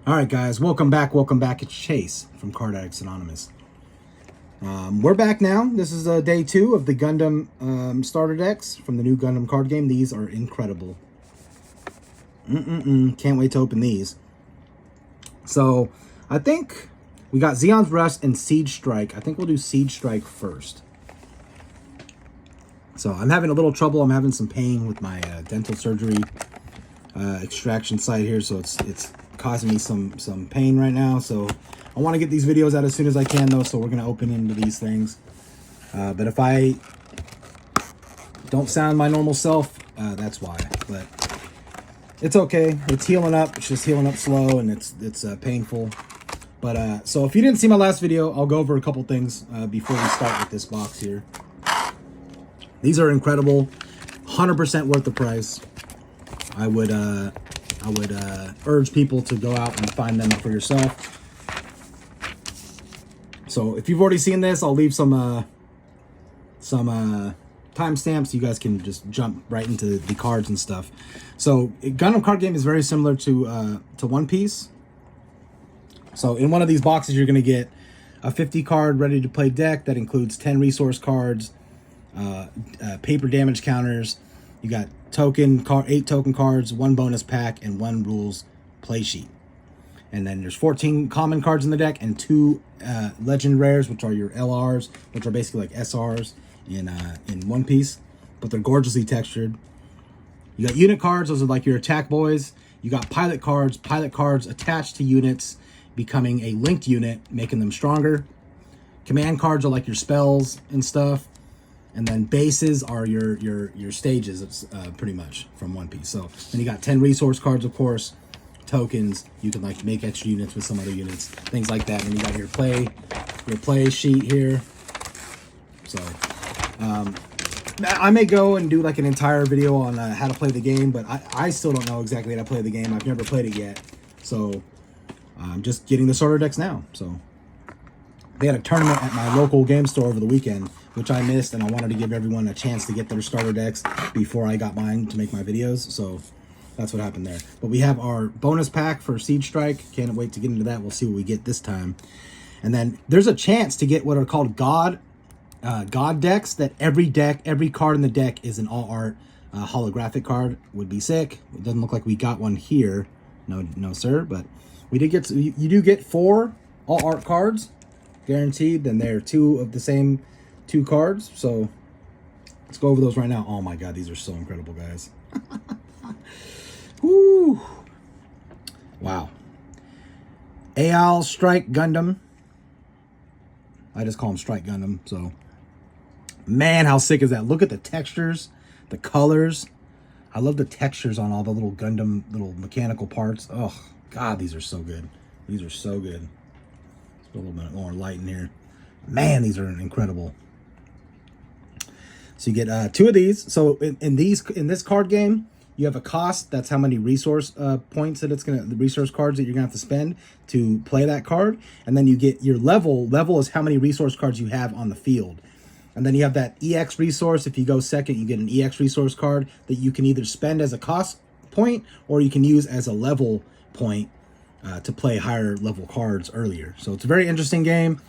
All right, guys, welcome back. Welcome back. It's Chase from Card Addicts Anonymous. We're back now. This is day 2 of the Gundam starter decks from the new Gundam card game. These are incredible. Can't wait to open these. So, I think we got Zeon's Rush and Siege Strike. I think we'll do Siege Strike first. So, I'm having a little trouble. I'm having some pain with my dental surgery extraction site here, so it's causing me some pain right now. So I want to get these videos out as soon as I can, though, so we're going to open into these things. But if I don't sound my normal self, that's why. But it's okay. It's healing up. It's just healing up slow, and it's painful. But so if you didn't see my last video, I'll go over a couple things before we start with this box here. These are incredible, 100% worth the price. I would urge people to go out and find them for yourself. So if you've already seen this, I'll leave some timestamps. You guys can just jump right into the cards and stuff. So Gundam Card Game is very similar to One Piece. So in one of these boxes, you're going to get a 50 card ready to play deck that includes 10 resource cards, paper damage counters. You got 8 token cards, 1 bonus pack, and 1 rules play sheet. And then there's 14 common cards in the deck and 2 legend rares, which are your LRs, which are basically like SRs in One Piece, but they're gorgeously textured. You got unit cards; those are like your attack boys. You got pilot cards attached to units, becoming a linked unit, making them stronger. Command cards are like your spells and stuff. And then bases are your stages, pretty much, from One Piece. So then you got 10 resource cards, of course, tokens. You can like make extra units with some other units, things like that. And you got your play sheet here. So I may go and do like an entire video on how to play the game, but I still don't know exactly how to play the game. I've never played it yet, so I'm just getting the starter decks now. So they had a tournament at my local game store over the weekend, which I missed, and I wanted to give everyone a chance to get their starter decks before I got mine to make my videos, so that's what happened there. But we have our bonus pack for Siege Strike. Can't wait to get into that. We'll see what we get this time. And then there's a chance to get what are called God decks, that every card in the deck is an all-art holographic card. Would be sick. It doesn't look like we got one here. No, sir, but we did get, you do get 4 all-art cards, guaranteed. Then they're 2 of the same 2 cards, so let's go over those right now. Oh my god, these are so incredible, guys. Woo! Wow. AL Strike Gundam. I just call him Strike Gundam. So, man, how sick is that? Look at the textures, the colors. I love the textures on all the little Gundam, little mechanical parts. Oh god, these are so good. These are so good. Let's put a little bit more light in here. Man, these are incredible. So you get 2 of these. So in this card game, you have a cost. That's how many resource points that the resource cards that you're gonna have to spend to play that card. And then you get your level. Level is how many resource cards you have on the field. And then you have that EX resource. If you go second, you get an EX resource card that you can either spend as a cost point or you can use as a level point to play higher level cards earlier. So it's a very interesting game.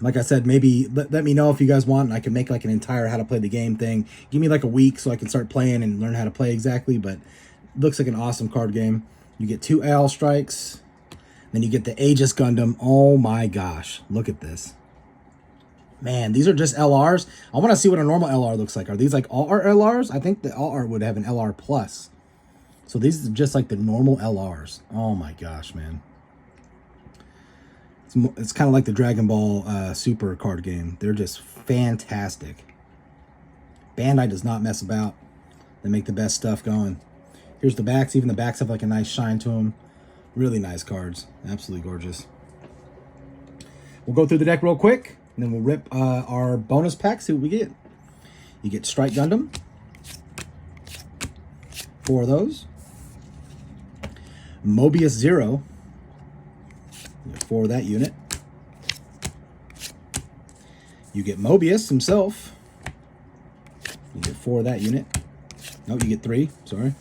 Like I said, maybe let me know if you guys want, and I can make like an entire how to play the game thing. Give me like a week so I can start playing and learn how to play exactly, but it looks like an awesome card game. You get 2 AL strikes, then you get the Aegis Gundam. Oh my gosh, look at this. Man, these are just LRs. I want to see what a normal LR looks like. Are these like all art LRs? I think the all art would have an LR plus. So these are just like the normal LRs. Oh my gosh, man. It's kind of like the Dragon Ball Super card game. They're just fantastic. Bandai does not mess about. They make the best stuff going. Here's the backs. Even the backs have like a nice shine to them. Really nice cards. Absolutely gorgeous. We'll go through the deck real quick, and then we'll rip our bonus pack, see what we get. You get Strike Gundam. 4 of those. Mobius Zero. You get 4 of that unit. You get Mobius himself. You get 4 of that unit. No, you get 3, sorry.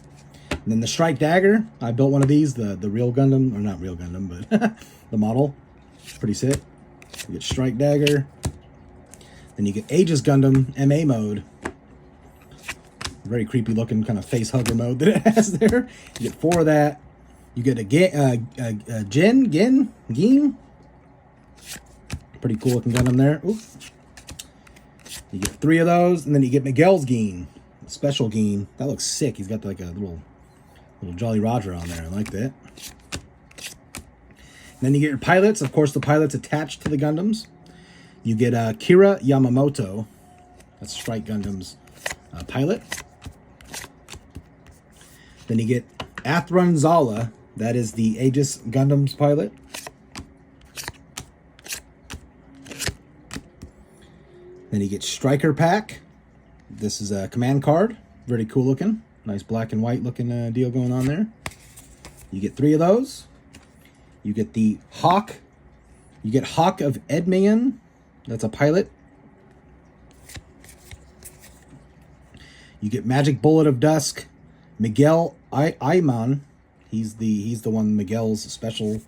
And then the Strike Dagger, I built one of these, the real Gundam, or not real Gundam, but the model. Pretty sick. You get Strike Dagger. Then you get Aegis Gundam MA mode. Very creepy looking kind of face hugger mode that it has there. You get 4 of that. You get a Geen. Pretty cool looking Gundam there. Ooh. You get 3 of those, and then you get Miguel's Geen, special Geen. That looks sick. He's got like a little Jolly Roger on there. I like that. And then you get your pilots. Of course, the pilots attached to the Gundams. You get Kira Yamamoto. That's Strike Gundam's pilot. Then you get Athrun Zala. That is the Aegis Gundam's pilot. Then you get Striker Pack. This is a command card. Very cool looking. Nice black and white looking deal going on there. You get 3 of those. You get the Hawk. You get Hawk of Edmian. That's a pilot. You get Magic Bullet of Dusk. Miguel Ayman. He's the one, Miguel's special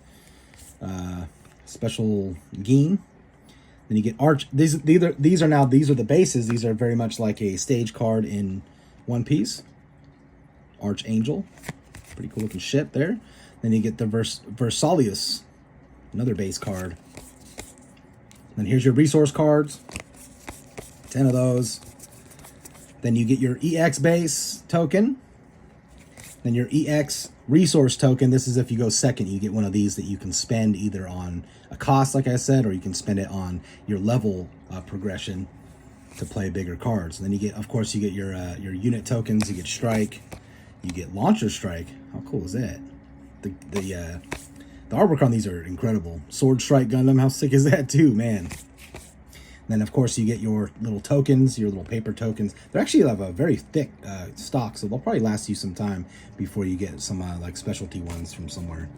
Geen. Then you get Arch. These are the bases. These are very much like a stage card in One Piece. Archangel. Pretty cool looking ship there. Then you get the Versalius, another base card. Then here's your resource cards. 10 of those. Then you get your EX base token. Then your EX resource token. This is if you go second, you get one of these that you can spend either on a cost, like I said, or you can spend it on your level progression to play bigger cards. And then you get, of course, you get your unit tokens. You get Strike. You get Launcher Strike. How cool is that? The artwork on these are incredible. Sword Strike Gundam. How sick is that too, man? And then, of course, you get your little tokens, your little paper tokens. They actually have a very thick stock, so they'll probably last you some time before you get some like specialty ones from somewhere.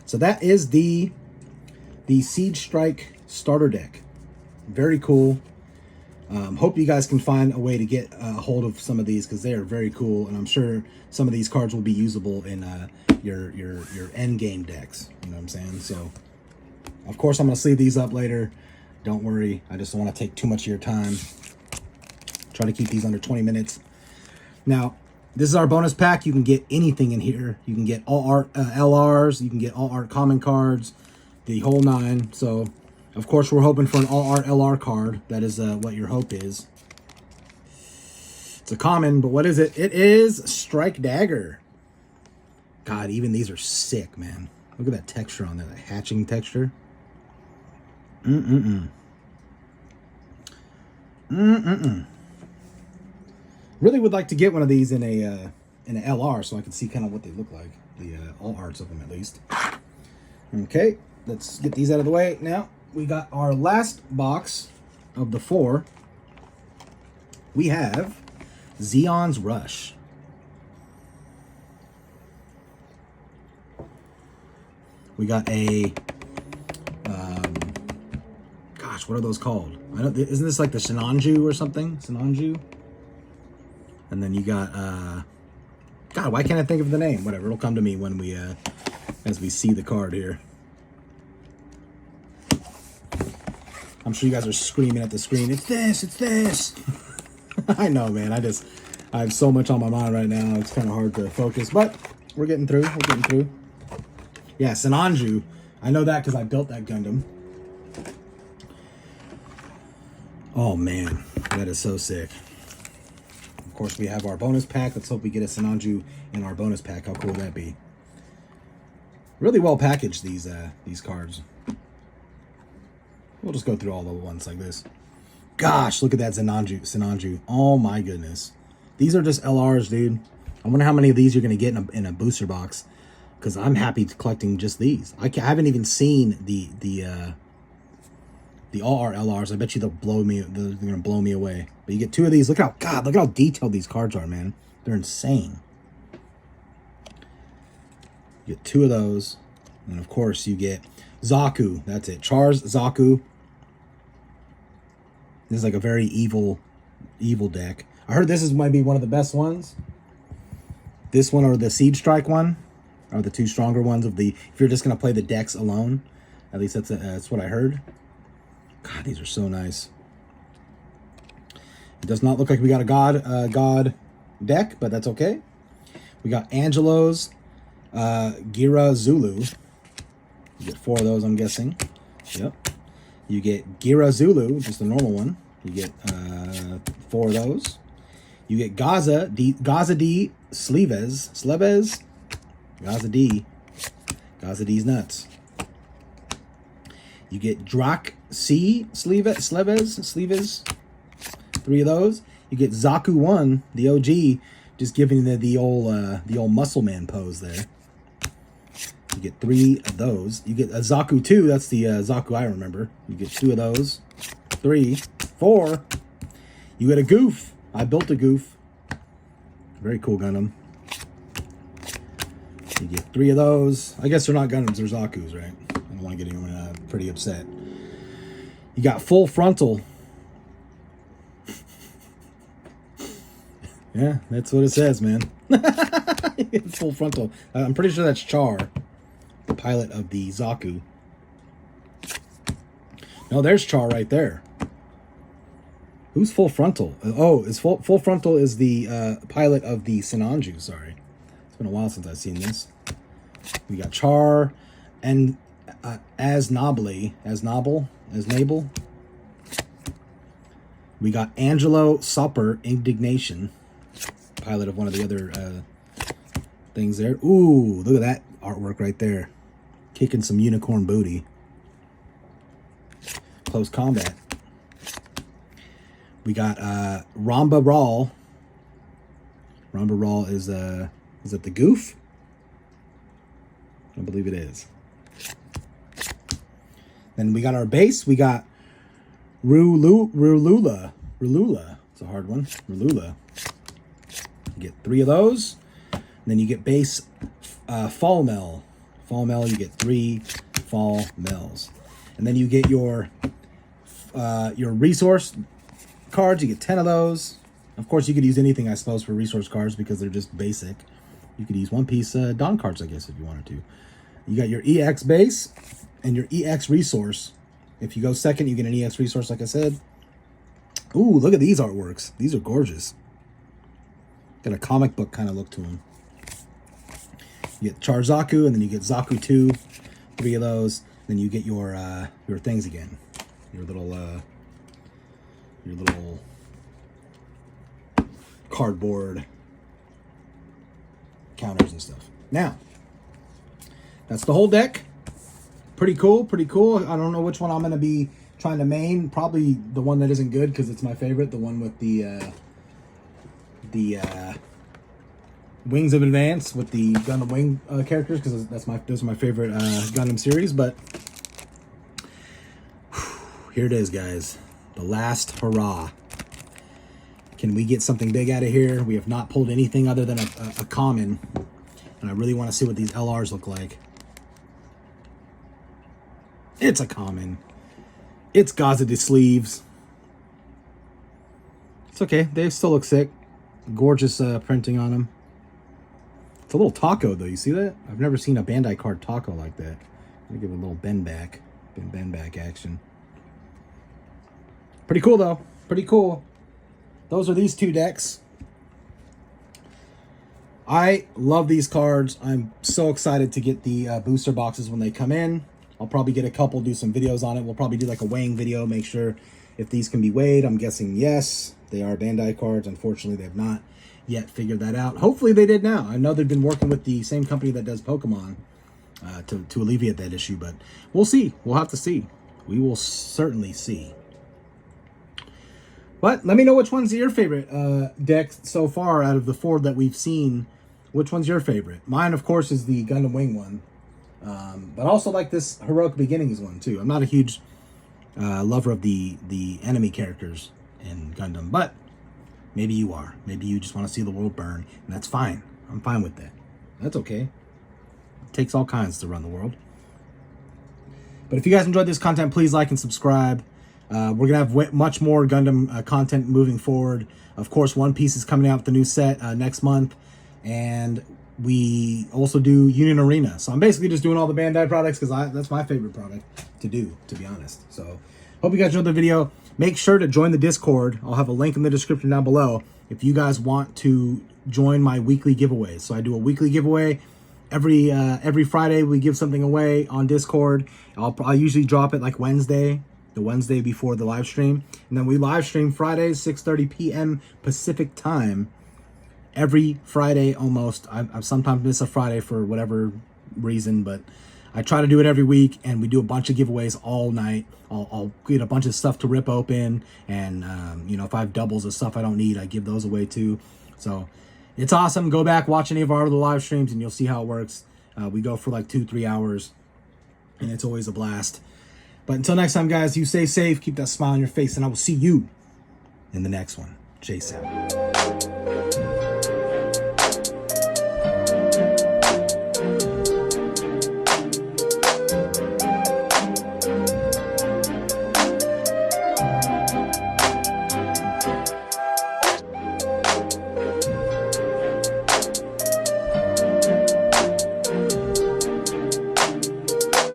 So that is the Siege Strike starter deck. Very cool. Hope you guys can find a way to get a hold of some of these because they are very cool, and I'm sure some of these cards will be usable in your end game decks. You know what I'm saying? So, of course, I'm gonna sleeve these up later. Don't worry, I just don't want to take too much of your time. Try to keep these under 20 minutes. Now, this is our bonus pack. You can get anything in here. You can get all art LRs. You can get all art common cards, the whole 9. So, of course, we're hoping for an all art LR card. That is what your hope is. It's a common, but what is it? It is Strike Dagger. God, even these are sick, man. Look at that texture on there, that hatching texture. Really would like to get one of these in an LR so I can see kind of what they look like. The all arts of them, at least. Okay, let's get these out of the way. Now, we got our last box of the 4. We have Zeon's Rush. We got a... gosh, what are those called? Isn't this like the Sinanju or something? Sinanju? And then you got... God, why can't I think of the name? Whatever, it'll come to me when we... as we see the card here. I'm sure you guys are screaming at the screen, it's this, it's this. I know, man. I have so much on my mind right now. It's kind of hard to focus, but we're getting through. We're getting through. Yeah, Sinanju. I know that because I built that Gundam. Oh, man. That is so sick. Of course, we have our bonus pack. Let's hope we get a Sinanju in our bonus pack. How cool would that be? Really well packaged, these cards. We'll just go through all the ones like this. Gosh, look at that Sinanju. Oh my goodness. These are just LRs, dude. I wonder how many of these you're going to get in a booster box. Because I'm happy collecting just these. I haven't even seen the all art LRs. I bet you they're going to blow me away. But you get 2 of these. Look how detailed these cards are, man. They're insane. You get 2 of those. And of course you get Zaku. That's it. Char's Zaku. This is like a very evil deck. I heard this might be one of the best ones. This one or the Siege Strike one are the two stronger ones of the, if you're just going to play the decks alone. At least that's what I heard. God, these are so nice. It does not look like we got a God deck, but that's okay. We got Angelo's Gira Zulu. You get 4 of those, I'm guessing. Yep. You get Gira Zulu, just the normal one. You get 4 of those. You get Gaza D Sleves. Gaza D's nuts. You get Drak C Sleves. 3 of those. You get Zaku 1, the OG, just giving the old muscle man pose there. You get 3 of those. You get a Zaku 2, that's the Zaku I remember. You get 2 of those. 3, 4. You get a Goof. I built a Goof. Very cool Gundam. You get 3 of those. I guess they're not Gundams, they're Zakus, right? I don't want to get anyone pretty upset. You got Full Frontal. Yeah, that's what it says, man. Full Frontal. I'm pretty sure that's Char, the pilot of the Zaku. No, there's Char right there. Who's Full Frontal? Oh, is Full Frontal is the pilot of the Sinanju, sorry. It's been a while since I've seen this. We got Char and Nable. We got Angelo Supper Indignation, pilot of one of the other things there. Ooh, look at that artwork right there. Kicking some unicorn booty. Close combat. We got Ramba Rawl. Ramba Rawl is it the Goof? I believe it is. Then we got our base. We got Rulula. It's a hard one. Rulula. You get 3 of those. And then you get base Fall Mel. Fall Mel, you get 3 Fall Mels. And then you get your resource cards. You get 10 of those. Of course, you could use anything, I suppose, for resource cards because they're just basic. You could use one-piece Dawn cards, I guess, if you wanted to. You got your EX base and your EX resource. If you go second, you get an EX resource, like I said. Ooh, look at these artworks. These are gorgeous. Got a comic book kind of look to them. You get Char Zaku, and then you get Zaku 2, 3 of those. Then you get your things again. Your little cardboard counters and stuff. Now, that's the whole deck. Pretty cool, pretty cool. I don't know which one I'm going to be trying to main. Probably the one that isn't good because it's my favorite. The one with the Wings of Advance with the Gundam Wing characters, because those are my favorite Gundam series. But here it is, guys. The last hurrah. Can we get something big out of here? We have not pulled anything other than a common. And I really want to see what these LRs look like. It's a common. It's Gaza de Sleeves. It's okay. They still look sick. Gorgeous printing on them. It's a little taco, though. You see that? I've never seen a Bandai card taco like that. Let me give it a little bend back action. Pretty cool, though. Pretty cool. Those are these 2 decks. I love these cards. I'm so excited to get the booster boxes when they come in. I'll probably get a couple, do some videos on it. We'll probably do like a weighing video, make sure if these can be weighed. I'm guessing yes, they are Bandai cards. Unfortunately, they have not yet figured that out. Hopefully they did now. I know they've been working with the same company that does Pokemon to alleviate that issue, but we'll see. We'll have to see. We will certainly see. But let me know which one's your favorite deck so far out of the 4 that we've seen. Which one's your favorite? Mine, of course, is the Gundam Wing one. But I also like this Heroic Beginnings one, too. I'm not a huge lover of the enemy characters in Gundam, but maybe you are. Maybe you just want to see the world burn, and that's fine. I'm fine with that. That's okay. It takes all kinds to run the world. But if you guys enjoyed this content, please like and subscribe. We're going to have much more Gundam content moving forward. Of course, One Piece is coming out with the new set next month. and we also do Union Arena. So I'm basically just doing all the Bandai products because that's my favorite product to do, to be honest. So hope you guys enjoyed the video. Make sure to join the Discord. I'll have a link in the description down below if you guys want to join my weekly giveaways. So I do a weekly giveaway. Every Friday we give something away on Discord. I'll usually drop it like Wednesday, the Wednesday before the live stream. And then we live stream Fridays, 6:30 p.m. Pacific time. Every Friday almost. I sometimes miss a Friday for whatever reason, but I try to do it every week, and we do a bunch of giveaways all night. I'll get a bunch of stuff to rip open, and you know, if I have doubles of stuff I don't need, I give those away too. So it's awesome. Go back, watch any of our other live streams, and you'll see how it works. We go for like 2-3 hours, and it's always a blast. But until next time, guys, you stay safe, keep that smile on your face, and I will see you in the next one. Chase out.